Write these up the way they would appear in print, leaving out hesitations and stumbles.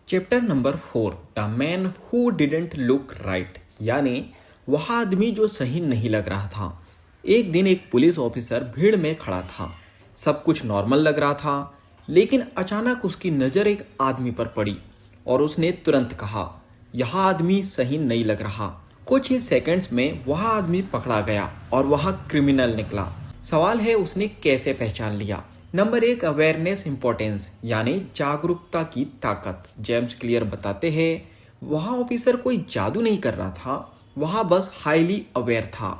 Chapter number 4 the man who didn't look right, यानी वह आदमी जो सही नहीं लग रहा था। एक दिन एक पुलिस ऑफिसर भीड़ में खड़ा था। सब कुछ नॉर्मल लग रहा था, लेकिन अचानक उसकी नज़र एक आदमी पर पड़ी और उसने तुरंत कहा, यह आदमी सही नहीं लग रहा। कुछ ही सेकंड्स में वह आदमी पकड़ा गया और वह क्रिमिनल निकला। सवाल है, उसने कैसे पहचान लिया? नंबर 1, अवेयरनेस इंपॉर्टेंस, यानी जागरूकता की ताकत। जेम्स क्लियर बताते हैं, वह ऑफिसर कोई जादू नहीं कर रहा था, वह बस हाईली अवेयर था।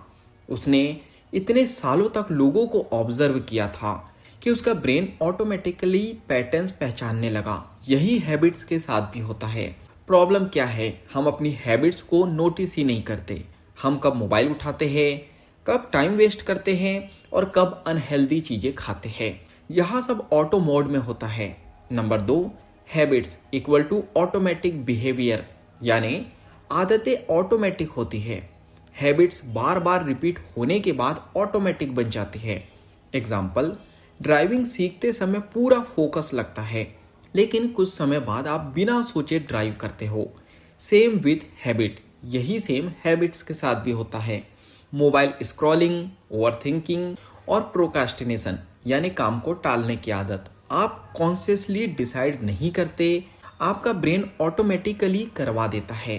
उसने इतने सालों तक लोगों को ऑब्जर्व किया था कि उसका ब्रेन ऑटोमेटिकली पैटर्न्स पहचानने लगा। यही हैबिट्स के साथ भी होता है। प्रॉब्लम क्या है? हम अपनी हैबिट्स को नोटिस ही नहीं करते। हम कब मोबाइल उठाते हैं, कब टाइम वेस्ट करते हैं और कब अनहेल्दी चीज़ें खाते हैं। यह सब ऑटो मोड में होता है। Number 2, habits equal to automatic behaviour, यानी आदतें ऑटोमेटिक होती है। हैबिट्स बार बार रिपीट होने के बाद ऑटोमेटिक बन जाती है। एग्जाम्पल, ड्राइविंग सीखते समय पूरा फोकस लगता है, लेकिन कुछ समय बाद आप बिना सोचे ड्राइव करते हो। सेम विथ हैबिट, यही सेम हैबिट्स के साथ भी होता है। मोबाइल स्क्रॉलिंग, ओवरथिंकिंग और प्रोक्रास्टिनेशन, यानी काम को टालने की आदत, आप कॉन्शियसली डिसाइड नहीं करते, आपका ब्रेन ऑटोमेटिकली करवा देता है।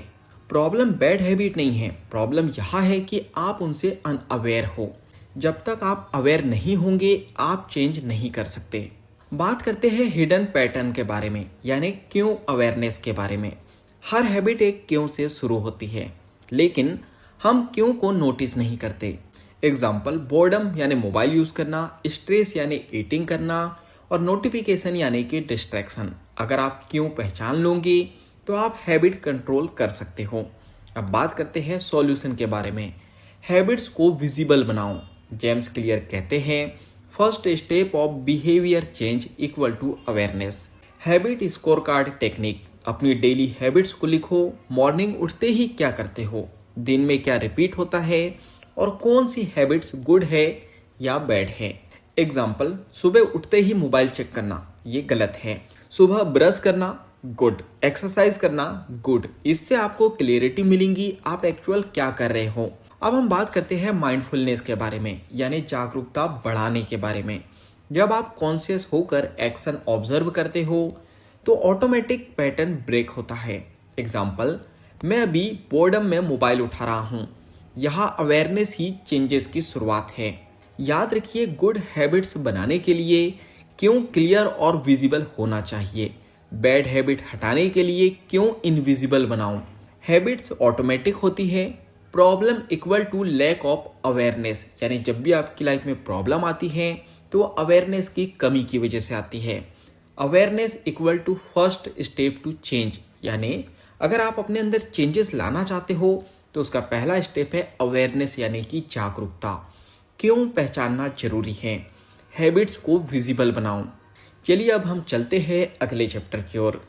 प्रॉब्लम बैड हैबिट नहीं है, प्रॉब्लम यह है कि आप उनसे अनअवेयर हो। जब तक आप अवेयर नहीं होंगे, आप चेंज नहीं कर सकते। बात करते हैं हिडन पैटर्न के बारे में, यानी क्यों अवेयरनेस के बारे में। हर हैबिट एक क्यों से शुरू होती है, लेकिन हम क्यों को नोटिस नहीं करते। एग्जाम्पल, बोर्डम यानी मोबाइल यूज़ करना, स्ट्रेस यानी ईटिंग करना और नोटिफिकेशन यानी कि डिस्ट्रैक्शन। अगर आप क्यों पहचान लोगे तो आप हैबिट कंट्रोल कर सकते हो। अब बात करते हैं सॉल्यूशन के बारे में। हैबिट्स को विजिबल बनाओ। जेम्स क्लियर कहते हैं, first step of behaviour change equal to awareness. Habit score card technique, अपनी डेली हैबिट्स को लिखो। मॉर्निंग उठते ही क्या करते हो, दिन में क्या रिपीट होता है और कौन सी हैबिट्स गुड है या बैड है। एग्जाम्पल, सुबह उठते ही मोबाइल चेक करना, ये गलत है। सुबह ब्रश करना, गुड। एक्सरसाइज करना, गुड। इससे आपको क्लियरिटी मिलेंगी आप एक्चुअल क्या कर रहे हो। अब हम बात करते हैं माइंडफुलनेस के बारे में, यानी जागरूकता बढ़ाने के बारे में। जब आप कॉन्शियस होकर एक्शन ऑब्जर्व करते हो तो ऑटोमेटिक पैटर्न ब्रेक होता है। एग्जाम्पल, मैं अभी बोर्डम में मोबाइल उठा रहा हूँ। यह अवेयरनेस ही चेंजेस की शुरुआत है। याद रखिए, गुड हैबिट्स बनाने के लिए क्यों क्लियर और विजिबल होना चाहिए। बैड हैबिट हटाने के लिए क्यों इनविजिबल बनाऊं। हैबिट्स ऑटोमेटिक होती है। Problem equal to lack of awareness, यानी जब भी आपकी लाइफ में प्रॉब्लम आती है तो अवेयरनेस की कमी की वजह से आती है। Awareness equal to first step to change, यानी अगर आप अपने अंदर चेंजेस लाना चाहते हो तो उसका पहला स्टेप है अवेयरनेस, यानी कि जागरूकता। क्यों पहचानना जरूरी है। हैबिट्स को विजिबल बनाओ। चलिए अब हम चलते हैं अगले चैप्टर की ओर।